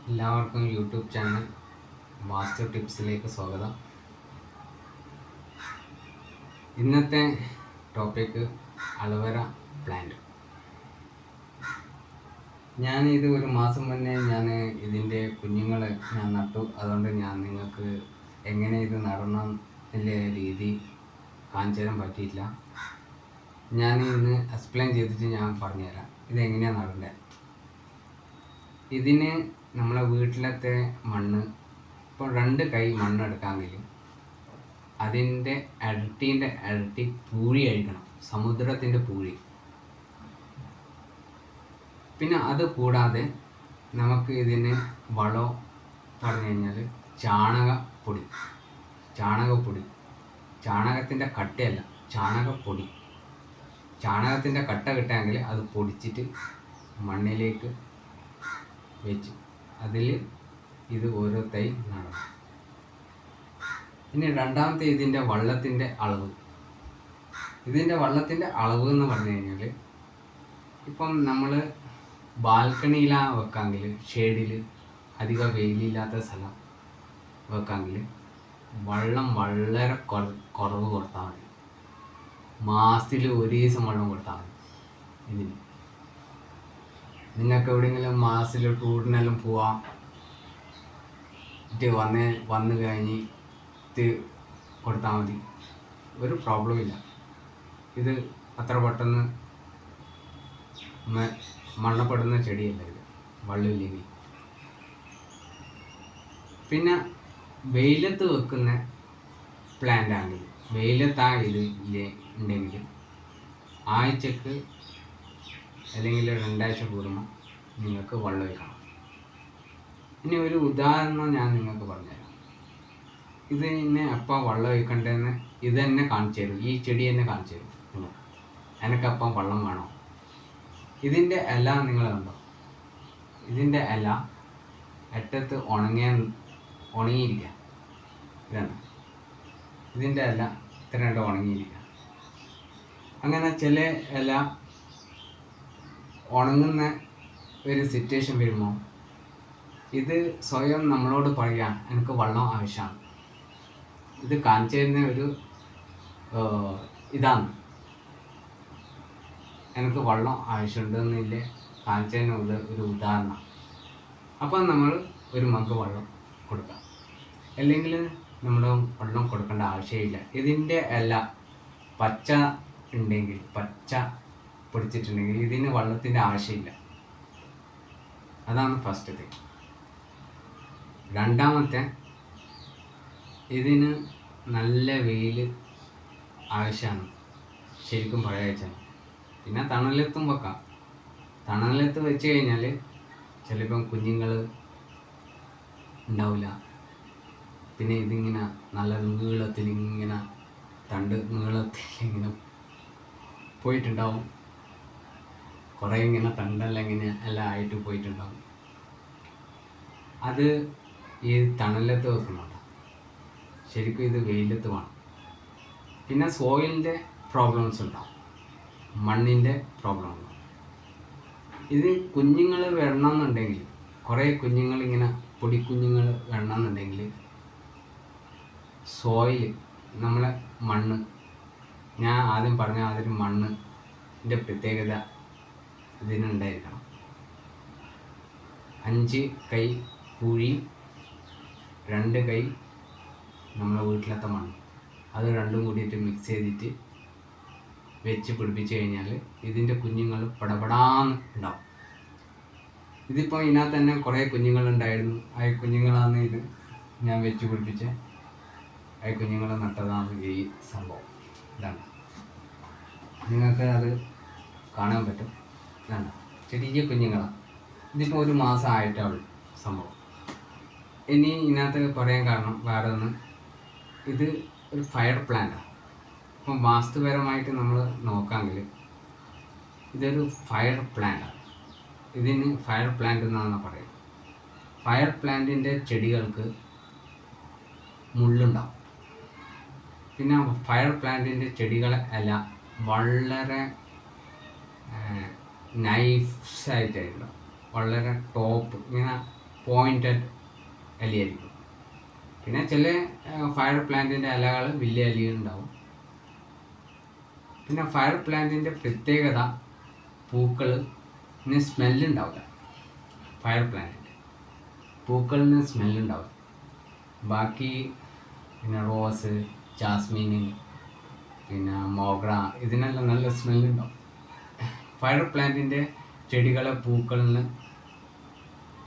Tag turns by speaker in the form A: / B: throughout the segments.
A: എല്ലാവർക്കും YouTube channel വാസ്തു ടിപ്സിലേക്ക് സ്വാഗതം. ഇന്നത്തെ ടോപ്പിക്ക് അലോവേര പ്ലാന്റ്. ഇത് ഒരു മാസം മുന്നേ ഇതിൻ്റെ കുഞ്ഞുങ്ങളെ നട്ടു. അതുകൊണ്ട് നിങ്ങൾക്ക് എങ്ങനെ ഇത് നടണം എന്നുള്ള രീതി കാണിച്ചു തരാൻ പറ്റിയില്ല. ഇന്ന് എക്സ്പ്ലെയിൻ ചെയ്തിട്ട് പറഞ്ഞുതരാം ഇതെങ്ങനെയാണ് നടേണ്ടത്. ഇതിന് നമ്മളെ വീട്ടിലത്തെ മണ്ണ്, ഇപ്പോൾ 2 കൈ മണ്ണെടുക്കാമെങ്കിൽ അതിൻ്റെ ഇരട്ടി പൂഴി അഴിക്കണം, സമുദ്രത്തിൻ്റെ പൂഴി. പിന്നെ അത് കൂടാതെ നമുക്ക് ഇതിന് വളം പറഞ്ഞു കഴിഞ്ഞാൽ ചാണകപ്പൊടി, ചാണകത്തിൻ്റെ കട്ടയല്ല, ചാണകപ്പൊടി. ചാണകത്തിൻ്റെ കട്ട കിട്ടാമെങ്കിൽ അത് പൊടിച്ചിട്ട് മണ്ണിലേക്ക് വെച്ച് അതിൽ ഇത് ഓരോ തൈ നടണം. ഇനി രണ്ടാമത്തെ ഇതിൻ്റെ വെള്ളത്തിൻ്റെ അളവ്. ഇതിൻ്റെ വെള്ളത്തിൻ്റെ അളവ് എന്ന് പറഞ്ഞു കഴിഞ്ഞാൽ, ഇപ്പം നമ്മൾ ബാൽക്കണിയിലാണ് വെക്കാമെങ്കിൽ, ഷെയ്ഡിൽ അധികം വെയിലില്ലാത്ത സ്ഥലം വെക്കാമെങ്കിൽ വെള്ളം വളരെ കുറവ് കൊടുത്താൽ മതി. മാസത്തിൽ 1 ദിവസം വെള്ളം കൊടുത്താൽ മതി. ഇതിന് നിങ്ങൾക്ക് എവിടെയെങ്കിലും മാസത്തിൽ ടൂറിനെല്ലാം പോവാം, വന്ന് കഴിഞ്ഞിട്ട് കൊടുത്താൽ മതി, ഒരു പ്രോബ്ലം ഇല്ല. ഇത് അത്ര പെട്ടെന്ന് മരണപ്പെടുന്ന ചെടിയല്ല ഇത്, വെള്ളമില്ലെങ്കിൽ. പിന്നെ വെയിലത്ത് വെക്കുന്ന പ്ലാന്റ് ആണെങ്കിൽ, ഇത് ഉണ്ടെങ്കിൽ ആഴ്ചക്ക് അല്ലെങ്കിൽ 2 ആഴ്ച കൂടുമ്പോൾ നിങ്ങൾക്ക് വെള്ളം ഒഴിക്കണം. ഇനി ഒരു ഉദാഹരണം നിങ്ങൾക്ക് പറഞ്ഞുതരാം. ഇതിനെ എപ്പോൾ വെള്ളം ഒഴിക്കണ്ടെന്ന് ഇത് തന്നെ കാണിച്ചു തരും, ഈ ചെടി തന്നെ കാണിച്ചു തരും. എനിക്കപ്പം വെള്ളം വേണോ? ഇതിൻ്റെ ഇല നിങ്ങൾ കണ്ടോ? ഇതിൻ്റെ ഇല അറ്റത്ത് ഉണങ്ങിയിരിക്കുക. ഇതാണ് ഇതിൻ്റെ ഇല, ഇത്ര ഉണങ്ങിയിരിക്കുക. അങ്ങനെ ചില ഇല ഉണങ്ങുന്ന ഒരു സിറ്റുവേഷൻ വരുമ്പോൾ ഇത് സ്വയം നമ്മളോട് പറയാൻ എനിക്ക് വെള്ളം ആവശ്യമാണ്. ഇത് കാണിച്ചു തരുന്ന ഒരു ഇതാണ്, എനിക്ക് വെള്ളം ആവശ്യമുണ്ടെന്നില്ലേ കാണിച്ചു തരുന്ന ഒരു ഉദാഹരണം. അപ്പം നമ്മൾ ഒരു മഗ് വെള്ളം കൊടുക്കാം, അല്ലെങ്കിൽ നമ്മൾ വെള്ളം കൊടുക്കേണ്ട ആവശ്യമില്ല. ഇതിൻ്റെ പച്ച ഉണ്ടെങ്കിൽ, പച്ച പിടിച്ചിട്ടുണ്ടെങ്കിൽ ഇതിന് വെള്ളത്തിൻ്റെ ആവശ്യമില്ല. അതാണ് ഫസ്റ്റ് തിങ്. രണ്ടാമത്തെ, ഇതിന് നല്ല വെയിൽ ആവശ്യമാണ് ശരിക്കും പറയാച്ചാൽ. പിന്നെ തണലത്തും വെക്കാം. തണലത്ത് വെച്ച് കഴിഞ്ഞാൽ ചിലപ്പം കുഞ്ഞുങ്ങൾ ഉണ്ടാവില്ല. പിന്നെ ഇതിങ്ങനെ നല്ല നീളത്തിൽ ഇങ്ങനെ നീളത്തിൽ പോയിട്ടുണ്ടാവും. കുറേ ഇങ്ങനെ തണ്ടെല്ലാം എല്ലാം ആയിട്ട് പോയിട്ടുണ്ടാവും. അത് ഈ തണലത്ത് വെക്കുന്നുണ്ട്. ശരിക്കും ഇത് വെയിലത്ത് വേണം. പിന്നെ സോയിലിൻ്റെ പ്രോബ്ലംസ് ഉണ്ടാവും, മണ്ണിൻ്റെ പ്രോബ്ലം ഉണ്ടാവും. ഇത് കുഞ്ഞുങ്ങൾ വരണമെന്നുണ്ടെങ്കിൽ, കുറേ കുഞ്ഞുങ്ങൾ പൊടിക്കുഞ്ഞുങ്ങൾ വരണമെന്നുണ്ടെങ്കിൽ സോയിൽ, നമ്മളെ മണ്ണ്, ഞാൻ ആദ്യം പറഞ്ഞ അതൊരു മണ്ണിൻ്റെ പ്രത്യേകത ഇതിനുണ്ടായിരിക്കണം. 5 കൈ പൂഴി, 2 കൈ നമ്മളെ വീട്ടിലത്തെ മണ്ണ്, അത് രണ്ടും കൂടിയിട്ട് മിക്സ് ചെയ്തിട്ട് വെച്ച് പിടിപ്പിച്ച് കഴിഞ്ഞാൽ ഇതിൻ്റെ കുഞ്ഞുങ്ങൾ പടപടാന്ന് ഉണ്ടാവും. ഇതിപ്പോൾ ഇതിനകത്ത് തന്നെ കുറേ കുഞ്ഞുങ്ങളുണ്ടായിരുന്നു. ആ കുഞ്ഞുങ്ങളാണ് ഇത് ഞാൻ വെച്ച് പിടിപ്പിച്ച് കുഞ്ഞുങ്ങൾ നട്ടതാണ് ഈ സംഭവം. ഇതാണ്, നിങ്ങൾക്ക് അത് കാണാൻ പറ്റും. ഇതാണ് ചെറിയ കുഞ്ഞുങ്ങളാണ്. ഇതിപ്പോൾ 1 മാസം ആയിട്ടേ ഉള്ളൂ സംഭവം. ഇനി ഇതിനകത്ത് പറയാൻ കാരണം വേറെ ഒന്ന്, ഇത് ഒരു ഫയർ പ്ലാന്റാണ്. ഇപ്പം വാസ്തുപരമായിട്ട് നമ്മൾ നോക്കാമെങ്കിൽ ഇതൊരു ഫയർ പ്ലാന്റാണ്. ഇതിന് ഫയർ പ്ലാന്റ് എന്നാണ് പറയുന്നത്. ഫയർ പ്ലാന്റിൻ്റെ ചെടികൾക്ക് മുള്ളുണ്ടാവും. പിന്നെ ഫയർ പ്ലാന്റിൻ്റെ ചെടികളെ എല്ലാം വളരെ നൈസായിട്ടായിട്ടുണ്ടാവും, വളരെ ടോപ്പ് ഇങ്ങനെ പോയിൻറ്റഡ് ഇലയായിരിക്കും. പിന്നെ ചില ഫയർ പ്ലാന്റിൻ്റെ ഇലകൾ വലിയ ഇലയുണ്ടാവും. പിന്നെ ഫയർ പ്ലാന്റിൻ്റെ പ്രത്യേകത പൂക്കളിന് സ്മെല്ലുണ്ടാവില്ല. ഫയർ പ്ലാന്റിൻ്റെ പൂക്കളിന് സ്മെല്ലുണ്ടാവില്ല. ബാക്കി പിന്നെ റോസ്, ജാസ്മിന്, പിന്നെ മോഗ്ര, ഇതിനെല്ലാം നല്ല സ്മെല്ലുണ്ടാവും. ഫയർ പ്ലാന്റിൻ്റെ ചെടികളെ പൂക്കളിന്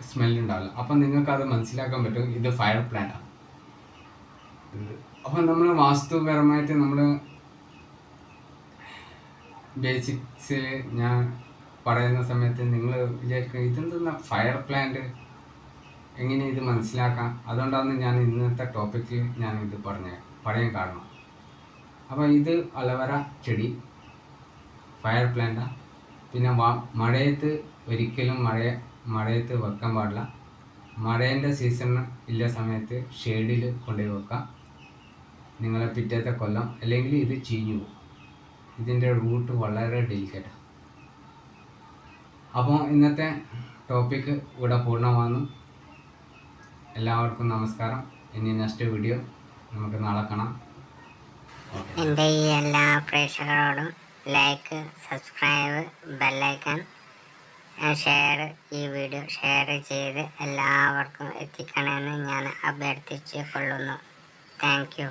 A: സ്മെല്ലുണ്ടാവില്ല. അപ്പം നിങ്ങൾക്കത് മനസ്സിലാക്കാൻ പറ്റും ഇത് ഫയർ പ്ലാന്റാണ്. അപ്പം നമ്മൾ വാസ്തുപരമായിട്ട് നമ്മൾ ബേസിക്സിൽ ഞാൻ പറയുന്ന സമയത്ത് നിങ്ങൾ വിചാരിക്കും ഇതെന്തെന്നാ ഫയർ പ്ലാന്റ്, എങ്ങനെ ഇത് മനസ്സിലാക്കാം? അതുകൊണ്ടാണ് ഞാൻ ഇന്നത്തെ ടോപ്പിക്കിൽ ഞാൻ ഇത് പറയാൻ കാരണം. അപ്പോൾ ഇത് അലവര ചെടി ഫയർ പ്ലാന്റാണ്. പിന്നെ മഴയത്ത് ഒരിക്കലും മഴയത്ത് വെക്കാൻ പാടില്ല. മഴേൻ്റെ സീസൺ ഇല്ല സമയത്ത് ഷെയ്ഡിൽ കൊണ്ടുപോയി വെക്കാം. നിങ്ങളെ പിറ്റത്തെ കൊല്ലം അല്ലെങ്കിൽ ഇത് ചീഞ്ഞു പോകും. ഇതിൻ്റെ റൂട്ട് വളരെ ഡെലിക്കേറ്റാണ്. അപ്പോൾ ഇന്നത്തെ ടോപ്പിക്ക് ഇവിടെ പൂർണ്ണമാകുന്നു. എല്ലാവർക്കും നമസ്കാരം. ഇനി നെക്സ്റ്റ് വീഡിയോ നമുക്ക് നാളെ കാണാം.
B: എൻ്റെ ഈ എല്ലാ പ്രേക്ഷകരോടും ലൈക്ക്, സബ്സ്ക്രൈബ്, ബെല്ലൈക്കൺ, ഷെയർ, ഈ വീഡിയോ ഷെയർ ചെയ്ത് എല്ലാവർക്കും എത്തിക്കണമെന്ന് ഞാൻ അഭ്യർത്ഥിച്ചു കൊള്ളുന്നു. Thank you.